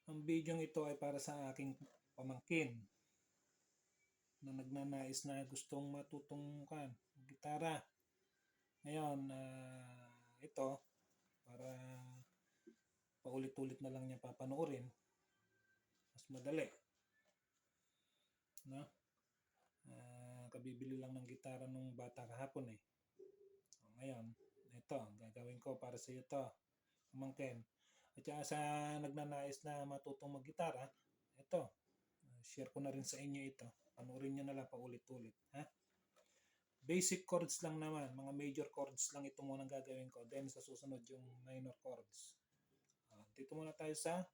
Ang video ito ay para sa aking pamangkin na nagnanais na gustong matutong gitara. Ngayon, ito para paulit-ulit na lang niya papanoorin. Mas madali. No? Kabibili lang ng gitara nung bata kahapon eh. Ngayon, ito, gagawin ko para sa iyo to, pamangkin. At saka sa nagnanais na matutong maggitara, ito, share ko na rin sa inyo ito. Panoorin nyo na lang paulit-ulit. Ha? Basic chords lang naman. Mga major chords lang ito muna gagawin ko. Then sa susunod yung minor chords. Dito muna tayo sa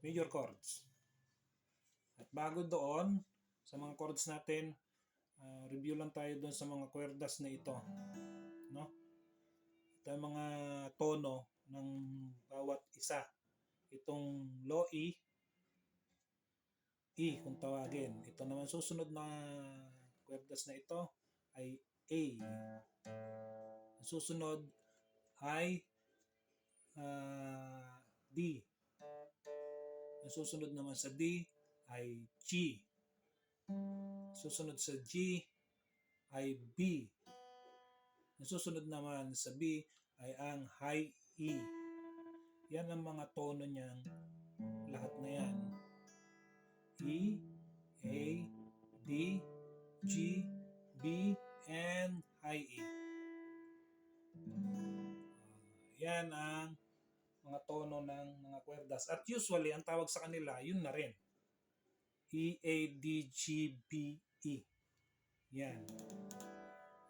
major chords. At bago doon, sa mga chords natin, review lang tayo doon sa mga kwerdas na ito. No? Ito yung mga tono ng bawat isa. Itong low E, E kung tawagin. Ito naman susunod na kwerdas na ito ay A. Ang susunod ay D. Ang susunod naman sa D ay G. Susunod sa G ay B. Ang susunod naman sa B ay ang high E. Yan ang mga tono niyang lahat na yan. E, A, D, G, B, and high E. Yan ang mga tono ng mga kwerdas. At usually, ang tawag sa kanila, yun na rin. E, A, D, G, B, E. Yan.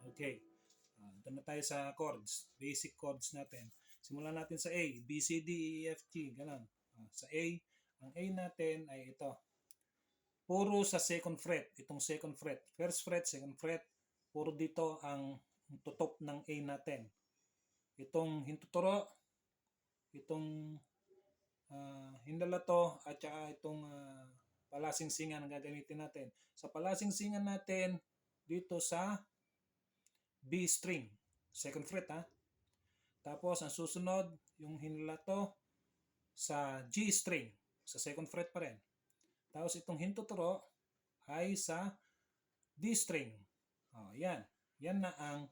Okay. Ito na tayo sa chords. Basic chords natin. Simulan natin sa A. B, C, D, E, F, G. Ganun. Sa A, ang A natin ay ito. Puro sa second fret. Itong second fret. First fret, second fret. Puro dito ang tutok ng A natin. Itong hintuturo, itong hindalato, at saka itong palasingsingan ang gagamitin natin. Sa palasingsingan natin, dito sa B string. Second fret ha. Tapos ang susunod, yung hinalato sa G string. Sa second fret pa rin. Tapos itong hintuturo ay sa D string. Yan. Yan na ang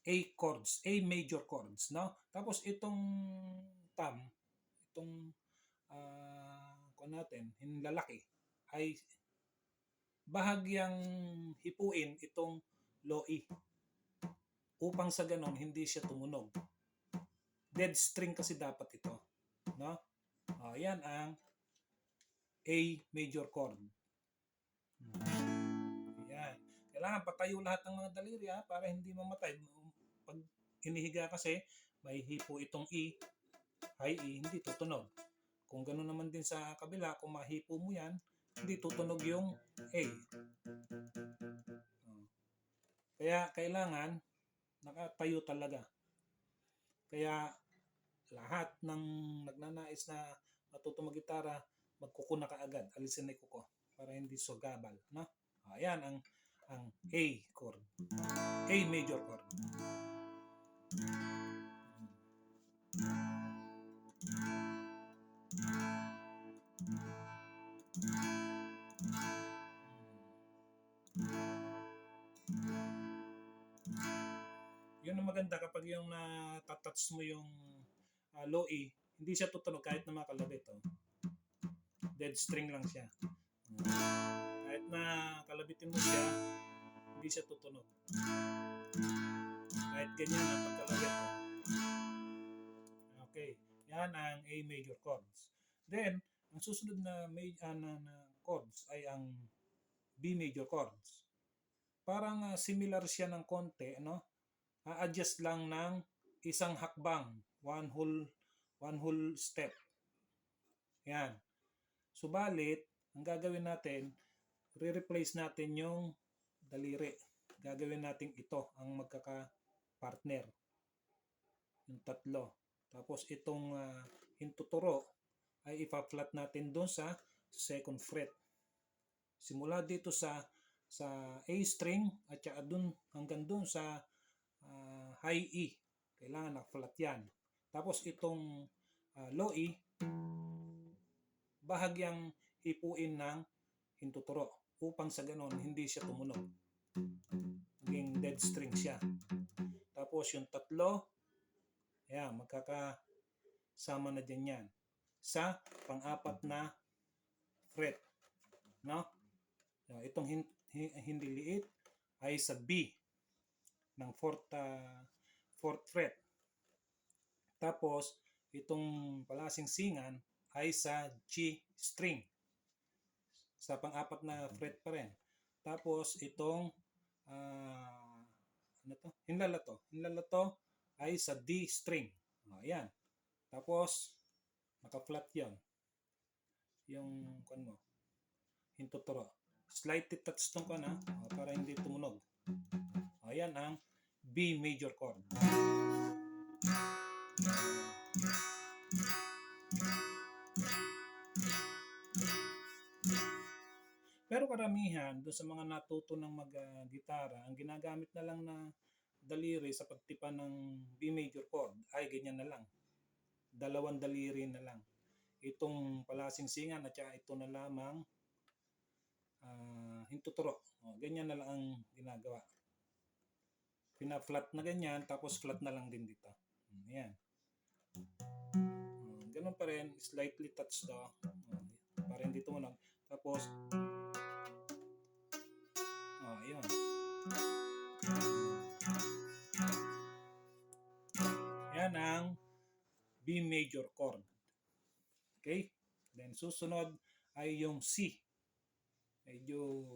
A chords, A major chords, no? Tapos itong thumb, itong natin, hinlalaki, ay bahagyang hipuin itong low E. Upang sa ganon, hindi siya tumunog. Dead string kasi dapat ito. No? Yan ang A major chord. Yan. Kailangan patayo lahat ng mga daliri para hindi mamatay. Pag inihiga kasi, may hipo itong E, high E, hindi tutunog. Kung gano'n naman din sa kabila, kung mahipo mo yan, hindi tutunog yung A. Kaya kailangan nakatayo talaga. Kaya lahat ng nagnanais na matutong maggitara, magkukuna ka agad. Alisin na kuko para hindi sugabal. No? Ayan ang A chord. A major chord. Yun ang maganda kapag yung natatouch mo yung low E, hindi siya tutunog kahit na makalabit. Dead string lang siya. Kahit na kalabitin mo siya, hindi siya tutunog. Kahit ganyan na pagkalabit. Okay. Yan ang A major chords. Then, ang susunod na chords ay ang B major chords. Parang similar siya ng konti, no? A-adjust lang ng isang hakbang, one whole step. Yan. Subalit, ang gagawin natin, re-replace natin yung daliri. Gagawin natin ito ang magkaka-partner. Yung tatlo. Tapos itong hintuturo ay ipa-flat natin doon sa second fret. Simula dito sa A string at saka doon hanggang doon sa high E. Kailangan na-flat yan. Tapos itong low E, bahagyang hipuin ng hintuturo upang sa ganon hindi siya tumunog. Maging dead string siya. Tapos yung tatlo, ayan, magkakasama na din yan sa pang-apat na fret. No? Itong hindi liit ay sa B ng fourth fret. Tapos, itong palasingsingan ay sa G string. Sa pang-apat na fret pa rin. Tapos, itong hinlalato ay sa D string. Ayan. Tapos, naka-flat yan. Yung, hintuturo. Slightly touch tong para hindi tumunog. Ayan ang B major chord. Pero karamihan doon sa mga natuto ng mag-gitara, ang ginagamit na lang na daliri sa pagtipa ng B major chord ay ganyan na lang. Dalawang daliri na lang. Itong palasingsingan at saka ito na lamang hintuturo. Ganyan na lang ang ginagawa. Pina-flat na ganyan, tapos flat na lang din dito. Ayan. Ganun pa rin, slightly touch daw. Para hindi tumunog. Tapos, ayun. Yan ang B major chord. Okay? Then susunod ay yung C. Medyo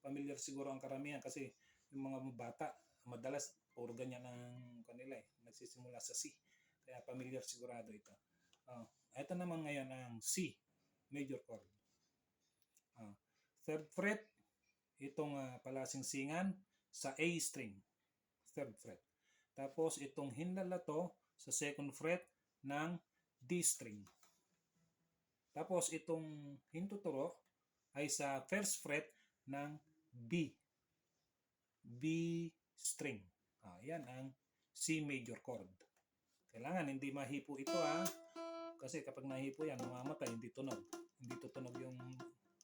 familiar siguro ang karamihan kasi yung mga bata madalas puro ganyan ang kanila nagsisimula sa C. Kaya familiar sigurado ito. Ito naman ngayon ang C major chord. Third fret, itong palasingsingan sa A string. Third fret. Tapos itong hinlalato sa second fret ng D string. Tapos itong hintuturo ay sa first fret ng B string. Yan ang C major chord. Kailangan hindi mahipo ito kasi kapag nahipo yan, mamamatay, hindi tunog. Hindi tutunog yung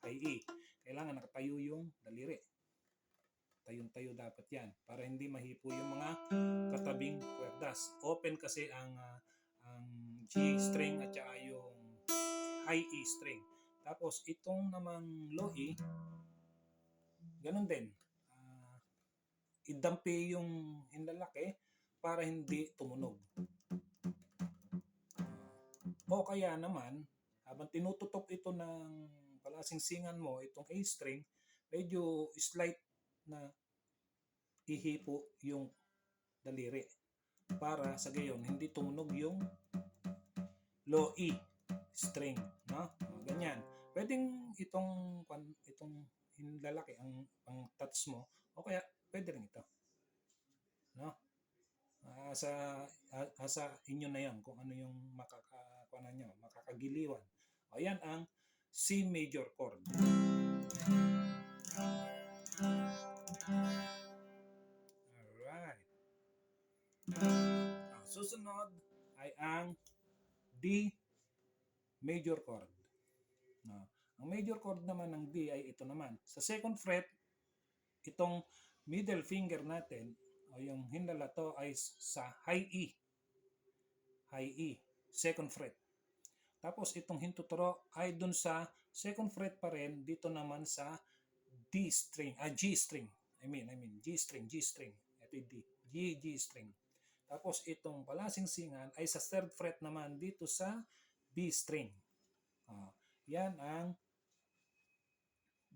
high E. Kailangan nakatayo yung daliri. Tayong-tayo dapat yan para hindi mahipo yung mga katabing kwerdas. Open kasi ang G string at saka yung high E string. Tapos itong namang low E, ganun din. Idampi yung hinlalaki para hindi tumunog. O kaya naman, habang tinututok ito ng palasingsingan mo, itong A string, medyo slight na ihipo yung daliri para sa gayon hindi tumunog yung low E string, no? Ganyan. Pwedeng itong hinlalaki ang touch mo o kaya pwede rin ito. No? Sa inyo na 'yan kung ano yung makakagiliwan. Ayan ang C major chord. Alright. Ang susunod ay ang D major chord. Ang major chord naman ng D ay ito naman. Sa second fret, itong middle finger natin o yung hinlalato ay sa high E. High E, second fret. Tapos itong hintuturo ay dun sa second fret pa rin, dito naman sa D string, G string. G string. Ito yung D, G string. Tapos itong palasingsingan ay sa third fret naman dito sa B string. Yan ang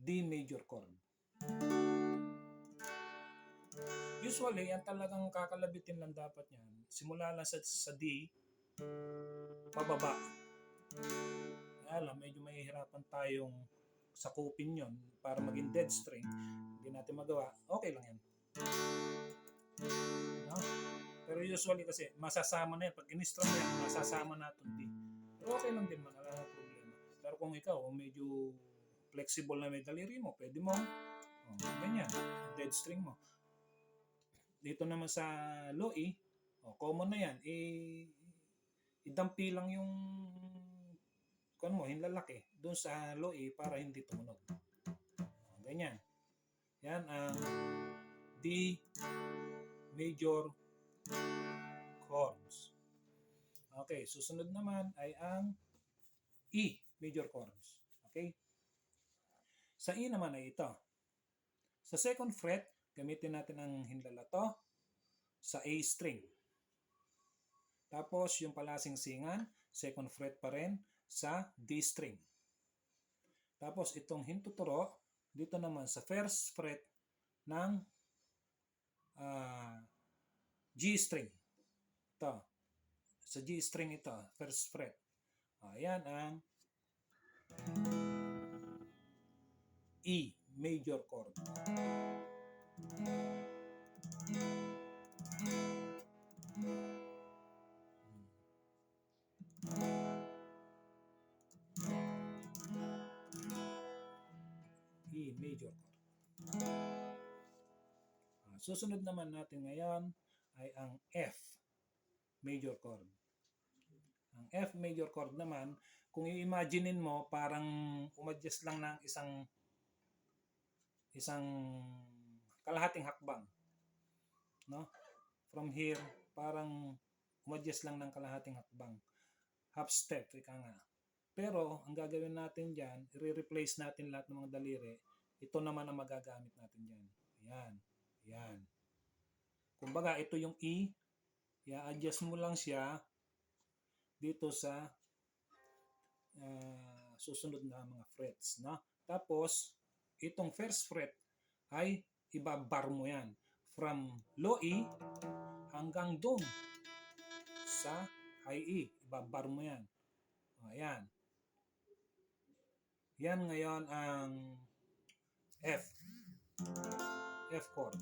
D major chord. Usually, yan talagang kakalabitin lang dapat yan. Simula lang sa D, pababa. Alam, medyo mahihirapan tayong sakupin yon para maging dead string. Hindi natin magawa. Okay lang yan. No? Pero usually kasi, masasama na yan. Pag in-strum yan, masasama natin D. Pero okay lang din man, wala na problema. Pero kung ikaw, medyo flexible na may daliri mo, pwede mo, ganyan, dead string mo. Dito naman sa low E, common na yan, idampi lang yung kung mo, hinlalaki doon sa low E para hindi tumunog. Ganyan. Yan ang D major chords. Okay, susunod naman ay ang E major chords. Okay? Sa E naman ay ito. Sa second fret, gamitin natin ang hinlalato sa A string. Tapos yung palasingsingan, second fret pa rin sa D string. Tapos itong hintuturo, dito naman sa first fret ng G string. Ito. Sa G string ito, first fret. Ayan ang E major chord. E major chord. Susunod naman natin ngayon ay ang F major chord. Ang F major chord naman, kung i-imaginein mo, parang umadjust lang ng isang kalahating hakbang. No? From here, parang umadjust lang ng kalahating hakbang. Half step, ika nga. Pero, ang gagawin natin dyan, i-replace natin lahat ng mga daliri. Ito naman ang magagamit natin dyan. Yan. Yan. Kumbaga, ito yung E. I-adjust mo lang siya dito sa susunod na mga frets. No? Tapos, itong first fret ay ibabar mo yan. From low E hanggang doon sa high E. Ibabar mo yan. Ayan. Yan ngayon ang F. F chord.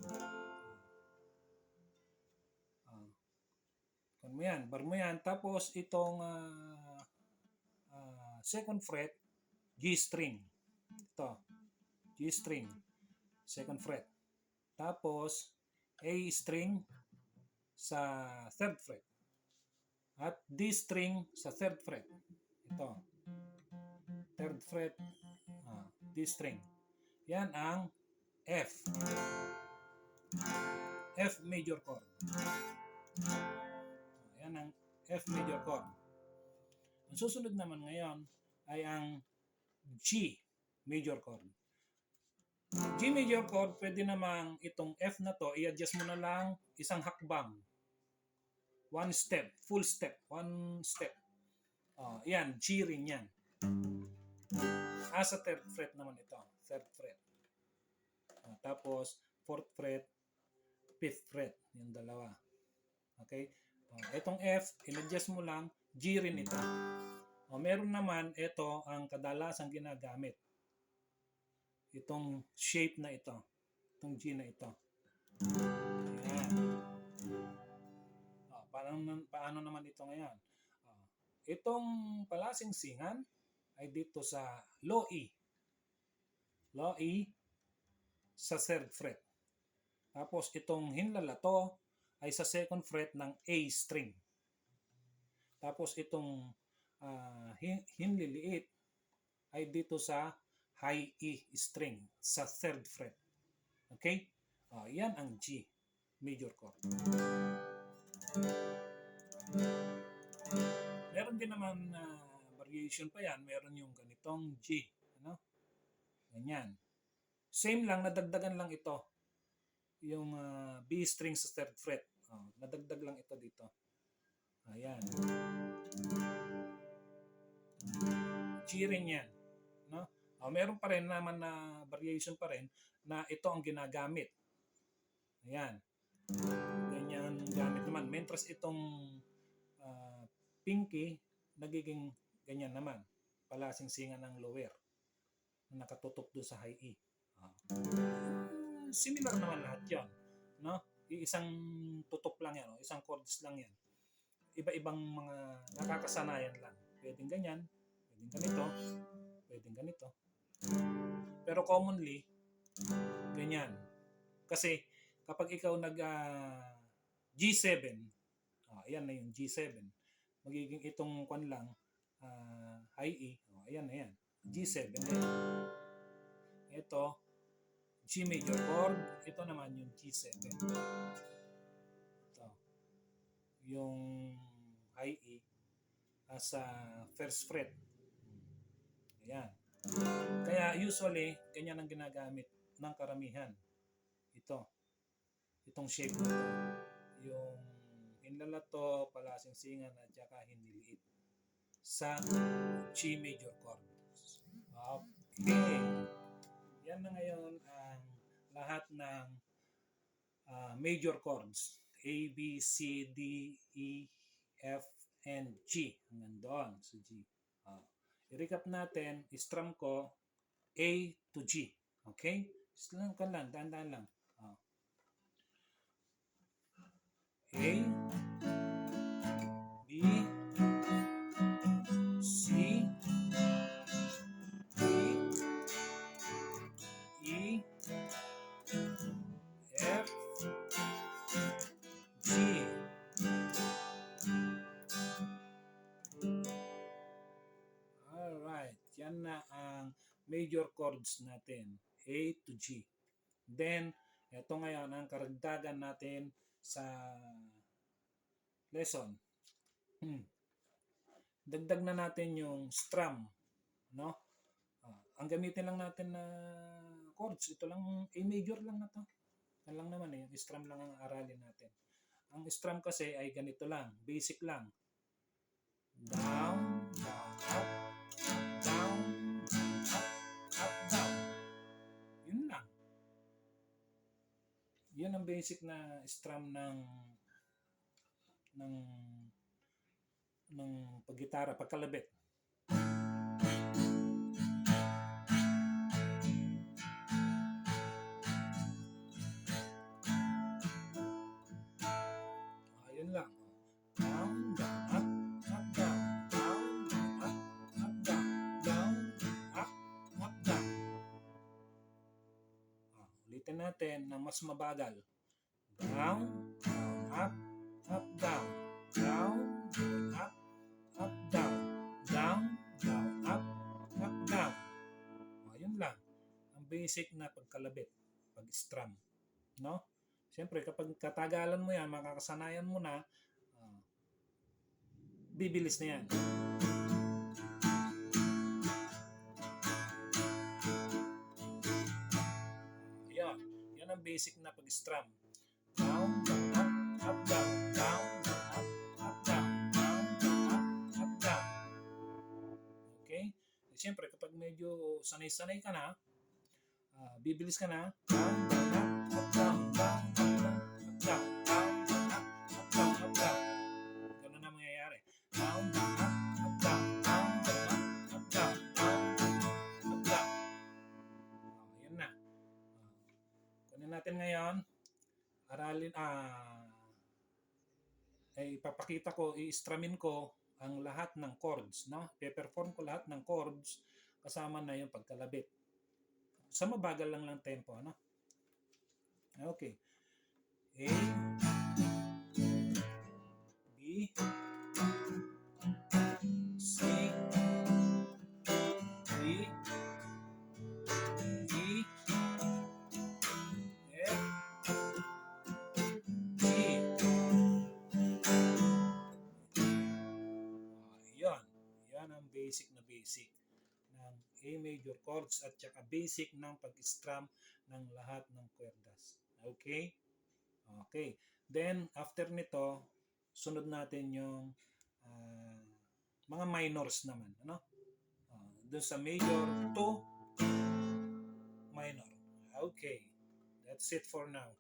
Kan mo yan. Bar mo yan. Tapos itong second fret, G string. Ito. G string. Second fret. Tapos A string sa third fret. At D string sa third fret. Ito. Third fret. D string. Yan ang F. F major chord. Yan ang F major chord. Ang susunod naman ngayon ay ang G major chord. G major chord, pwede namang itong F na to, i-adjust mo na lang isang hakbang. One step, full step, one step. Yan, G rin yan. Sa third fret naman ito. Third fret. Tapos, fourth fret, fifth fret. Yung dalawa. Okay? Itong F, in-adjust mo lang, G rin ito. Meron naman, ito ang kadalasang ginagamit. Itong shape na ito. Itong G na ito. Ayan. Paano naman ito ngayon? Itong palasingsingan ay dito sa low E. Low E sa third fret. Tapos itong hinlalato ay sa second fret ng A string. Tapos itong hinliliit ay dito sa high E string sa third fret. Okay? Yan ang G major chord. Meron din naman variation pa yan. Meron yung ganitong G. Ano? Ganyan. Same lang, nadagdagan lang ito. Yung B string sa third fret. Nadagdag lang ito dito. Ayan. G rin yan. No? Meron pa rin naman na variation pa rin na ito ang ginagamit. Ayan. Ganyan gamit naman. Mentras itong pinky, nagiging ganyan naman. Palasingsingan ng lower na nakatutok doon sa high E. Similar naman lahat yan. No? Isang tutok lang yan. Isang chords lang yan. Iba-ibang mga nakakasanayan lang. Pwedeng ganyan, pwedeng ganito, pwedeng ganito. Pero commonly, ganyan. Kasi kapag ikaw nag G7, ayan na yung G7. magiging itong kwan lang, high E. O, ayan na yan. G7 din. Ito, G major chord. Ito naman yung G7. Ito. Yung high E sa first fret. Ayan. Kaya usually, ganyan ang ginagamit ng karamihan. Itong shape na ito. Yung hinlalato, palasingsingan, at saka hiniliit sa G major chord. Okay. Yan na ngayon ang lahat ng major chords. A, B, C, D, E, F, and G. Hanggang doon sa G. I-recap natin, strum ko A to G. Okay? Islang ka lang, daan-daan lang. A, B, C, D, E, F, G. Alright, yan na ang major chords natin, A to G. Then, ito ngayon ang karagdagan natin sa lesson. Dagdag na natin yung strum, no? Ang gamitin lang natin na chords, ito lang, A major lang na to. Yan lang naman eh, strum lang ang aralin natin. Ang strum kasi ay ganito lang, basic lang. Down, down, up, down, up, down. Yun lang. Yan ang basic na strum ng paggitara, pagkalabit. Ayun lang. Down, down, up, down. Down, up, down. Down, up, down. Ulitin natin na mas mabagal. Down, down, up, down. Down, up, down. Down, up, down. Ayun lang. Ang basic na pagkalabit, pag-strum. No? Siyempre, kapag katagalan mo yan, makakasanayan mo na, bibilis na yan. Yan ang basic na pag-strum. Down, up, down. Down, up, down. Down, up, down. Okay? Siyempre, kapag medyo sanay-sanay ka na, bibilis ka na, down, up, down, down, up, down, up, down, down, up, down, up, down. Ganun na mangyayari. Down, up, down, down, up, down, down, up, down. Yan na. Kunin natin ngayon, aralin, ipapakita ko, i-strumin ko ang lahat ng chords, no? Pe-perform ko lahat ng chords kasama na yung pagkalabit. Sa mabagal lang tempo, ano? Okay. A, B, C, D, E, F, G. Yan ang basic na basic ng A major chords at saka basic ng pag-strum ng lahat ng kwerdas. Okay? Okay. Then, after nito, sunod natin yung mga minors naman. Ano? Doon sa major to minor. Okay. That's it for now.